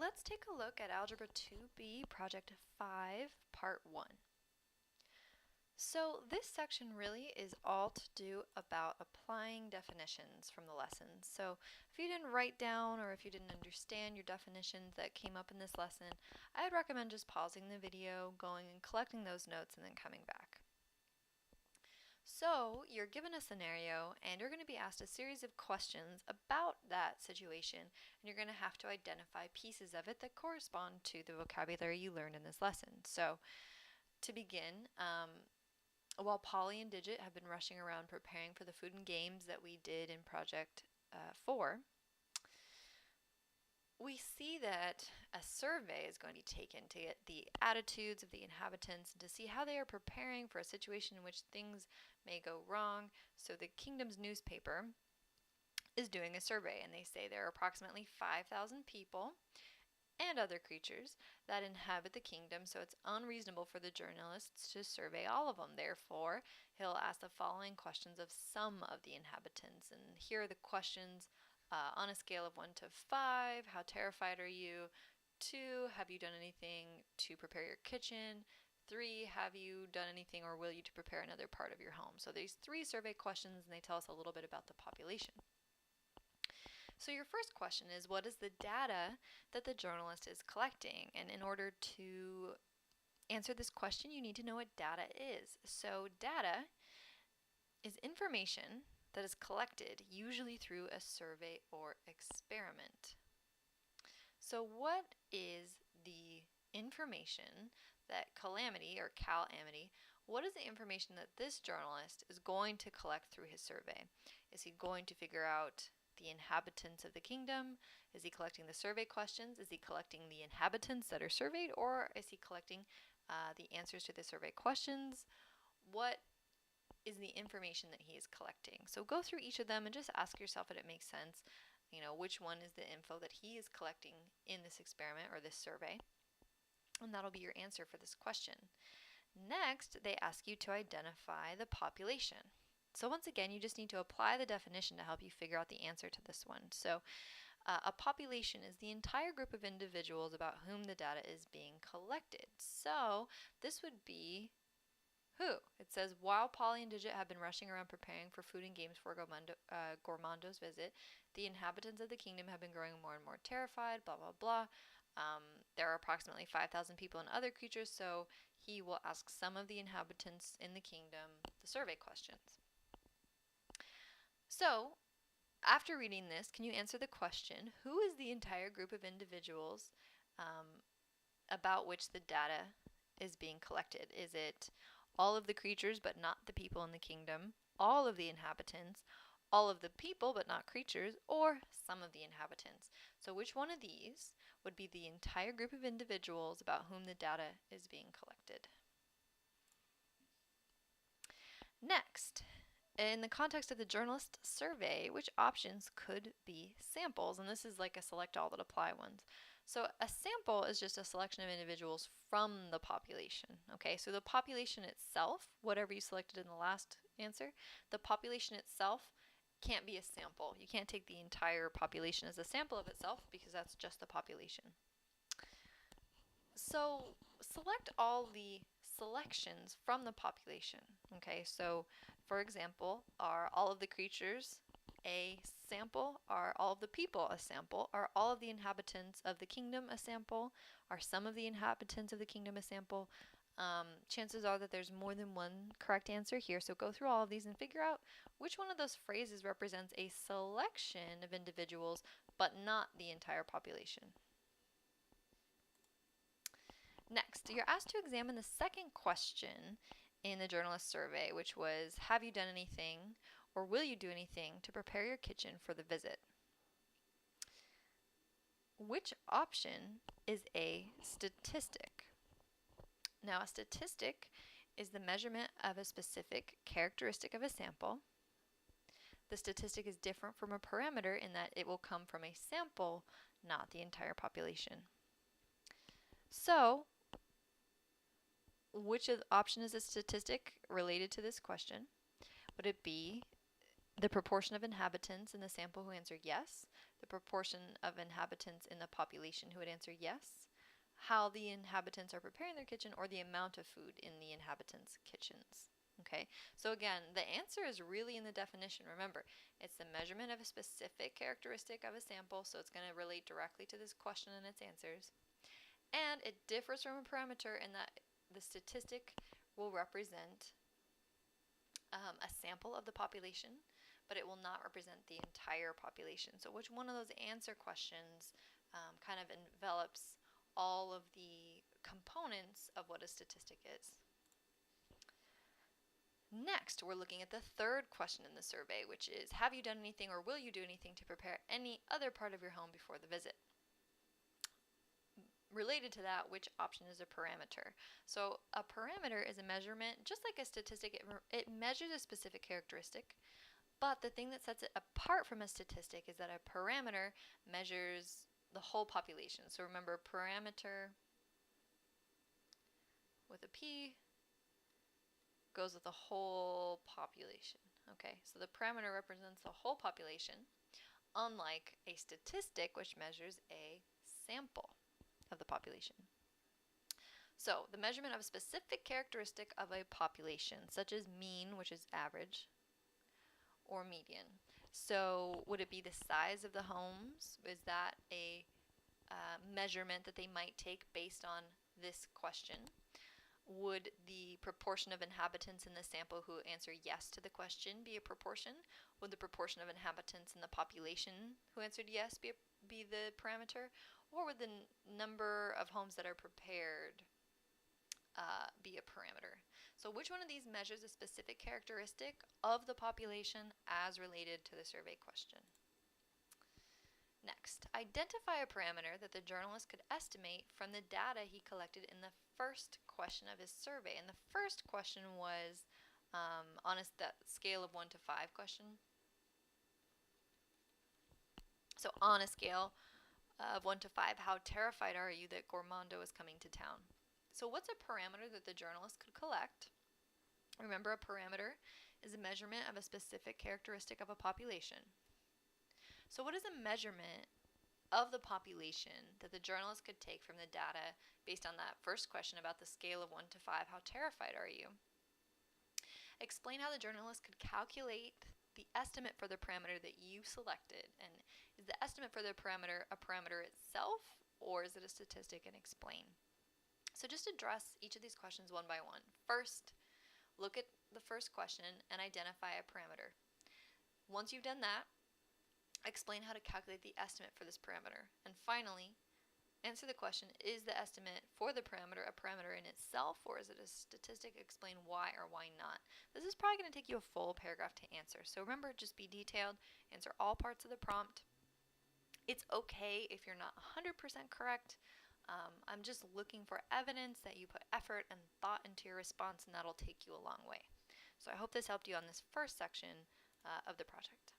let's take a look at Algebra 2B, Project 5, Part 1. So this section really is all to do about applying definitions from the lessons. So if you didn't write down or if you didn't understand your definitions that came up in this lesson, I'd recommend just pausing the video, going and collecting those notes, and then coming back. So you're given a scenario and you're going to be asked a series of questions about that situation, and you're going to have to identify pieces of it that correspond to the vocabulary you learned in this lesson. So to begin, while Polly and Digit have been rushing around preparing for the food and games that we did in Project 4, we see that a survey is going to be taken to get the attitudes of the inhabitants and to see how they are preparing for a situation in which things may go wrong. So the kingdom's newspaper is doing a survey, and they say there are approximately 5,000 people and other creatures that inhabit the kingdom, so it's unreasonable for the journalists to survey all of them. Therefore, he'll ask the following questions of some of the inhabitants, and here are the questions on a scale of 1 to 5. How terrified are you? 2. Have you done anything to prepare your kitchen? 3. Have you done anything or will you to prepare another part of your home? So these 3 survey questions, and they tell us a little bit about the population. So your first question is, what is the data that the journalist is collecting? And in order to answer this question, you need to know what data is. So data is information that is collected, usually through a survey or experiment. So what is the information that Calamity, or Calamity, what is the information that this journalist is going to collect through his survey? Is he going to figure out the inhabitants of the kingdom? Is he collecting the survey questions? Is he collecting the inhabitants that are surveyed? Or is he collecting the answers to the survey questions? What is the information that he is collecting? So go through each of them and just ask yourself if it makes sense. You know, which one is the info that he is collecting in this experiment or this survey? And that'll be your answer for this question. Next, they ask you to identify the population. So once again, you just need to apply the definition to help you figure out the answer to this one. So a population is the entire group of individuals about whom the data is being collected. So this would be who? It says, while Polly and Digit have been rushing around preparing for food and games for Gormando's visit, the inhabitants of the kingdom have been growing more and more terrified, blah, blah, blah. There are approximately 5,000 people and other creatures, so he will ask some of the inhabitants in the kingdom the survey questions. So, after reading this, can you answer the question, who is the entire group of individuals about which the data is being collected? Is it all of the creatures but not the people in the kingdom, all of the inhabitants, all of the people but not creatures, or some of the inhabitants? So which one of these would be the entire group of individuals about whom the data is being collected? Next, in the context of the journalist survey, which options could be samples? And this is like a select all that apply ones. So a sample is just a selection of individuals from the population. Okay, so the population itself, whatever you selected in the last answer, the population itself can't be a sample. You can't take the entire population as a sample of itself because that's just the population. So select all the selections from the population. Okay, so for example, are all of the creatures a sample? Are all of the people a sample? Are all of the inhabitants of the kingdom a sample? Are some of the inhabitants of the kingdom a sample? Chances are that there's more than one correct answer here, so go through all of these and figure out which one of those phrases represents a selection of individuals but not the entire population. Next, you're asked to examine the second question in the journalist survey, which was, have you done anything or will you do anything to prepare your kitchen for the visit? Which option is a statistic? Now, a statistic is the measurement of a specific characteristic of a sample. The statistic is different from a parameter in that it will come from a sample, not the entire population. So, which option is a statistic related to this question? Would it be the proportion of inhabitants in the sample who answered yes, the proportion of inhabitants in the population who would answer yes, how the inhabitants are preparing their kitchen, or the amount of food in the inhabitants' kitchens. Okay, so again, the answer is really in the definition. Remember, it's the measurement of a specific characteristic of a sample, so it's going to relate directly to this question and its answers. And it differs from a parameter in that the statistic will represent a sample of the population, but it will not represent the entire population. So which one of those answer questions kind of envelops all of the components of what a statistic is? Next, we're looking at the third question in the survey, which is, have you done anything or will you do anything to prepare any other part of your home before the visit? Related to that, which option is a parameter? So a parameter is a measurement, just like a statistic, it measures a specific characteristic, but the thing that sets it apart from a statistic is that a parameter measures the whole population. So remember, parameter with a P goes with the whole population. Okay, so the parameter represents the whole population, unlike a statistic, which measures a sample of the population. So the measurement of a specific characteristic of a population, such as mean, which is average, or median. So would it be the size of the homes? Is that a measurement that they might take based on this question? Would the proportion of inhabitants in the sample who answer yes to the question be a proportion? Would the proportion of inhabitants in the population who answered yes be the parameter? Or would the number of homes that are prepared be a parameter? So which one of these measures a specific characteristic of the population as related to the survey question? Next, identify a parameter that the journalist could estimate from the data he collected in the first question of his survey. And the first question was on a scale of 1 to 5 question. So on a scale of 1 to 5, how terrified are you that Gormondo is coming to town? So what's a parameter that the journalist could collect? Remember, a parameter is a measurement of a specific characteristic of a population. So what is a measurement of the population that the journalist could take from the data based on that first question about the scale of 1 to 5, how terrified are you? Explain how the journalist could calculate the estimate for the parameter that you selected. And is the estimate for the parameter a parameter itself, or is it a statistic? And explain. So just address each of these questions one by one. First, look at the first question and identify a parameter. Once you've done that, explain how to calculate the estimate for this parameter. And finally, answer the question, is the estimate for the parameter a parameter in itself, or is it a statistic? Explain why or why not. This is probably going to take you a full paragraph to answer. So remember, just be detailed, answer all parts of the prompt. It's okay if you're not 100% correct. I'm just looking for evidence that you put effort and thought into your response, and that'll take you a long way. So I hope this helped you on this first section of the project.